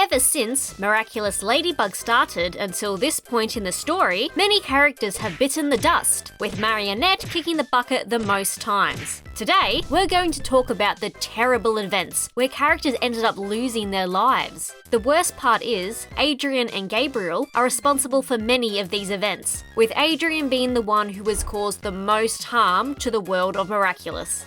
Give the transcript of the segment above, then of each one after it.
Ever since Miraculous Ladybug started until this point in the story, many characters have bitten the dust, with Marinette kicking the bucket the most times. Today, we're going to talk about the terrible events where characters ended up losing their lives. The worst part is, Adrien and Gabriel are responsible for many of these events, with Adrien being the one who has caused the most harm to the world of Miraculous.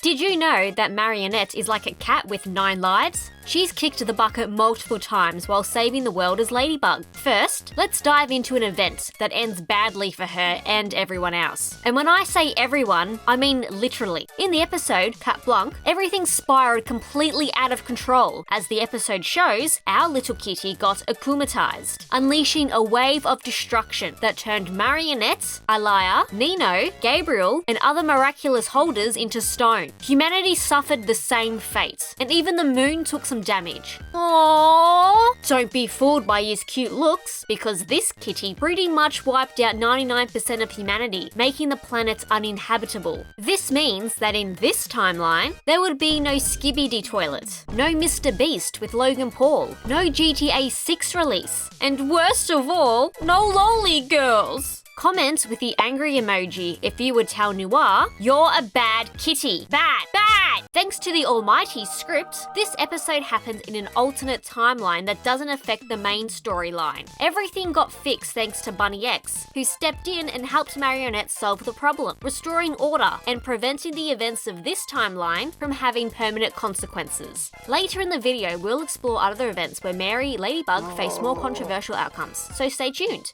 Did you know that Marinette is like a cat with 9 lives? She's kicked the bucket multiple times while saving the world as Ladybug. First, let's dive into an event that ends badly for her and everyone else. And when I say everyone, I mean literally. In the episode, Cat Blanc, everything spiraled completely out of control. As the episode shows, our little kitty got akumatized, unleashing a wave of destruction that turned Marinette, Eliza, Nino, Gabriel, and other miraculous holders into stone. Humanity suffered the same fate, and even the moon took some damage. Aww! Don't be fooled by his cute looks, because this kitty pretty much wiped out 99% of humanity, making the planet uninhabitable. This means that in this timeline, there would be no Skibidi toilet, no Mr. Beast with Logan Paul, no GTA 6 release, and worst of all, no lolly girls. Comment with the angry emoji if you would tell Noir, you're a bad kitty. Bad, bad! Thanks to the almighty script, this episode happens in an alternate timeline that doesn't affect the main storyline. Everything got fixed thanks to Bunny X, who stepped in and helped Marinette solve the problem, restoring order and preventing the events of this timeline from having permanent consequences. Later in the video, we'll explore other events where Mary, Ladybug face more controversial outcomes, so stay tuned.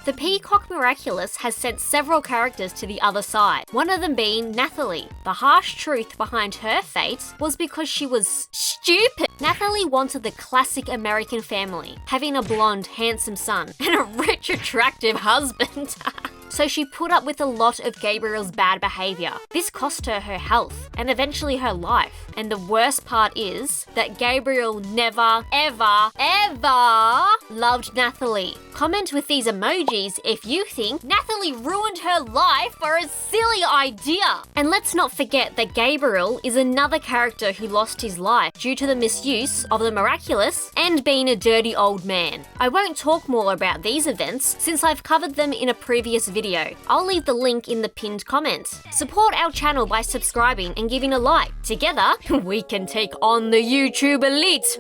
The Peacock Miraculous has sent several characters to the other side, one of them being Nathalie. The harsh truth behind her fate was because she was stupid. Nathalie wanted the classic American family, having a blonde, handsome son and a rich, attractive husband. So she put up with a lot of Gabriel's bad behaviour. This cost her her health and eventually her life. And the worst part is that Gabriel never, ever, ever loved Nathalie. Comment with these emojis if you think Nathalie ruined her life for a silly idea. And let's not forget that Gabriel is another character who lost his life due to the misuse of the Miraculous and being a dirty old man. I won't talk more about these events since I've covered them in a previous video. I'll leave the link in the pinned comment. Support our channel by subscribing and giving a like. Together, we can take on the YouTube elite.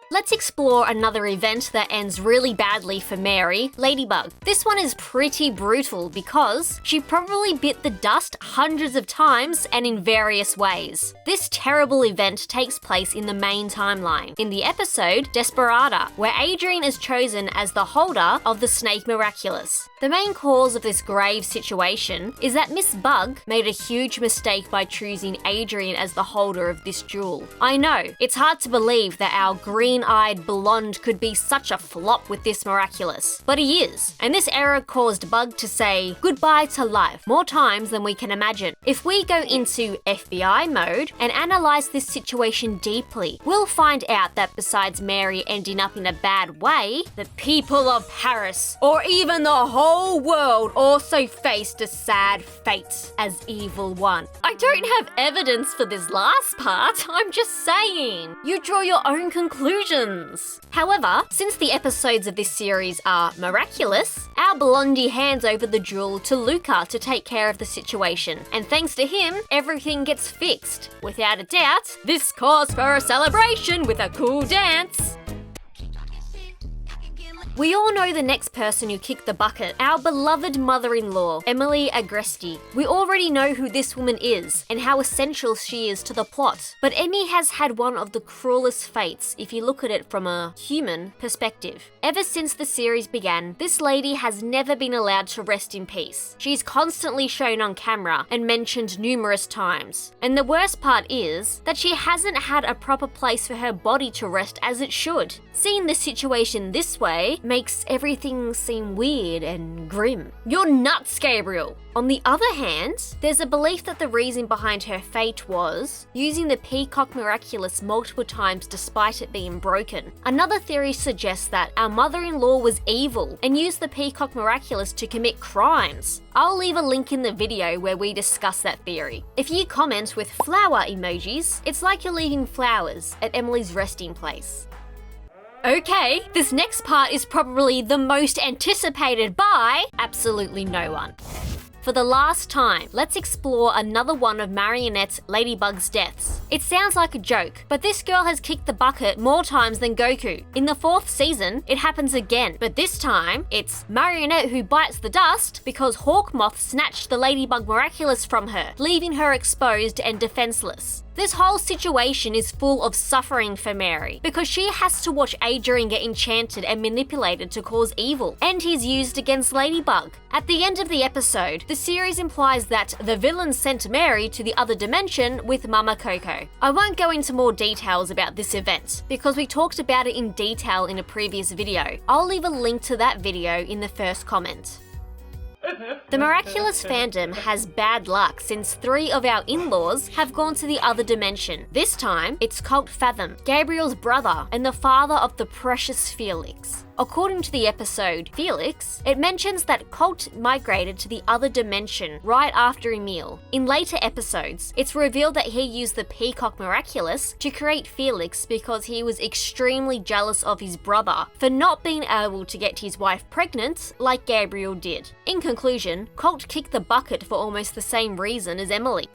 Let's explore another event that ends really badly for Mary, Ladybug. This one is pretty brutal because she probably bit the dust hundreds of times and in various ways. This terrible event takes place in the main timeline, in the episode Desperada, where Adrien is chosen as the holder of the Snake Miraculous. The main cause of this grave situation is that Miss Bug made a huge mistake by choosing Adrien as the holder of this jewel. I know, it's hard to believe that our green-eyed blonde could be such a flop with this Miraculous, but he is, and this error caused Bug to say goodbye to life more times than we can imagine. If we go into FBI mode and analyze this situation deeply, we'll find out that besides Mary ending up in a bad way, the people of Paris, or even the whole world, also faced a sad fate as Evil One. I don't have evidence for this last part, I'm just saying. You draw your own conclusions. However, since the episodes of this series are miraculous, our blondie hands over the jewel to Luca to take care of the situation, and thanks to him, everything gets fixed. Without a doubt, this calls for a celebration with a cool dance. We all know the next person who kicked the bucket, our beloved mother-in-law, Emilie Agreste. We already know who this woman is and how essential she is to the plot. But Emmy has had one of the cruelest fates if you look at it from a human perspective. Ever since the series began, this lady has never been allowed to rest in peace. She's constantly shown on camera and mentioned numerous times. And the worst part is that she hasn't had a proper place for her body to rest as it should. Seeing the situation this way makes everything seem weird and grim. You're nuts, Gabriel! On the other hand, there's a belief that the reason behind her fate was using the Peacock Miraculous multiple times despite it being broken. Another theory suggests that our mother-in-law was evil and used the Peacock Miraculous to commit crimes. I'll leave a link in the video where we discuss that theory. If you comment with flower emojis, it's like you're leaving flowers at Emily's resting place. Okay, this next part is probably the most anticipated by absolutely no one. For the last time, let's explore another one of Marinette Ladybug's deaths. It sounds like a joke, but this girl has kicked the bucket more times than Goku. In the 4th season, it happens again, but this time, it's Marinette who bites the dust because Hawkmoth snatched the Ladybug Miraculous from her, leaving her exposed and defenseless. This whole situation is full of suffering for Mary, because she has to watch Adrien get enchanted and manipulated to cause evil, and he's used against Ladybug. At the end of the episode, the series implies that the villain sent Mary to the other dimension with Mama Coco. I won't go into more details about this event, because we talked about it in detail in a previous video. I'll leave a link to that video in the first comment. The Miraculous fandom has bad luck since 3 of our in-laws have gone to the other dimension. This time, it's Colt Fathom, Gabriel's brother and the father of the precious Felix. According to the episode Felix, it mentions that Colt migrated to the other dimension right after Emilie. In later episodes, it's revealed that he used the Peacock Miraculous to create Felix because he was extremely jealous of his brother for not being able to get his wife pregnant like Gabriel did. In conclusion, Colt kicked the bucket for almost the same reason as Emilie.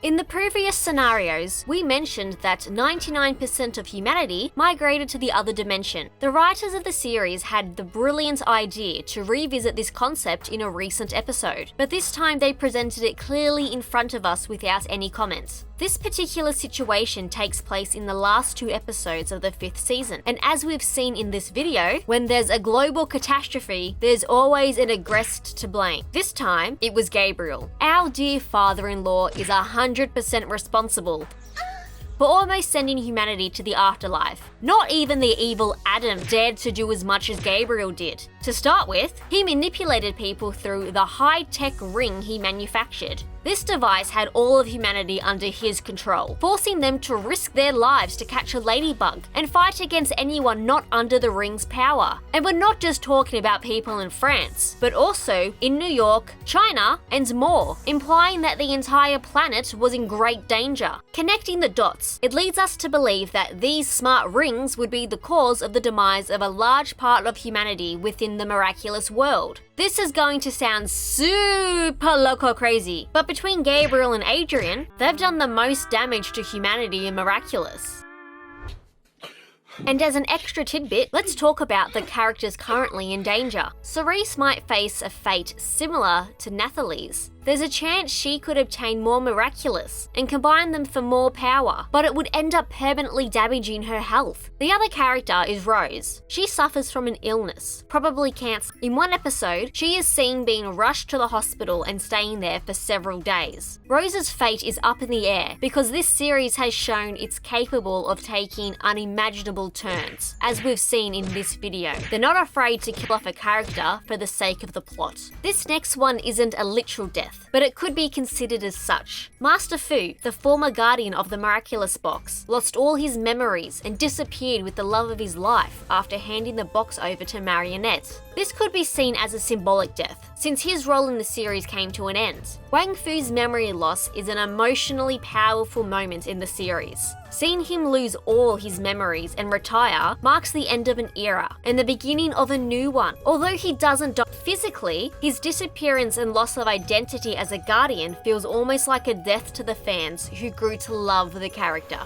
In the previous scenarios, we mentioned that 99% of humanity migrated to the other dimension. The writers of the series had the brilliant idea to revisit this concept in a recent episode, but this time they presented it clearly in front of us without any comments. This particular situation takes place in the last 2 episodes of the 5th season, and as we've seen in this video, when there's a global catastrophe, there's always an Agreste to blame. This time, it was Gabriel. Our dear father-in-law is 100% responsible for almost sending humanity to the afterlife. Not even the evil Adam dared to do as much as Gabriel did. To start with, he manipulated people through the high-tech ring he manufactured. This device had all of humanity under his control, forcing them to risk their lives to catch a ladybug and fight against anyone not under the ring's power. And we're not just talking about people in France, but also in New York, China, and more, implying that the entire planet was in great danger. Connecting the dots, it leads us to believe that these smart rings would be the cause of the demise of a large part of humanity within the miraculous world. This is going to sound super loco crazy, but between Gabriel and Adrien, they've done the most damage to humanity in Miraculous. And as an extra tidbit, let's talk about the characters currently in danger. Cerise might face a fate similar to Nathalie's. There's a chance she could obtain more Miraculous and combine them for more power, but it would end up permanently damaging her health. The other character is Rose. She suffers from an illness, probably cancer. In one episode, she is seen being rushed to the hospital and staying there for several days. Rose's fate is up in the air because this series has shown it's capable of taking unimaginable turns, as we've seen in this video. They're not afraid to kill off a character for the sake of the plot. This next one isn't a literal death, but it could be considered as such. Master Fu, the former guardian of the Miraculous box, lost all his memories and disappeared with the love of his life after handing the box over to Marinette. This could be seen as a symbolic death, since his role in the series came to an end. Wang Fu's memory loss is an emotionally powerful moment in the series. Seeing him lose all his memories and retire marks the end of an era and the beginning of a new one. Although he doesn't die physically, his disappearance and loss of identity as a guardian feels almost like a death to the fans who grew to love the character.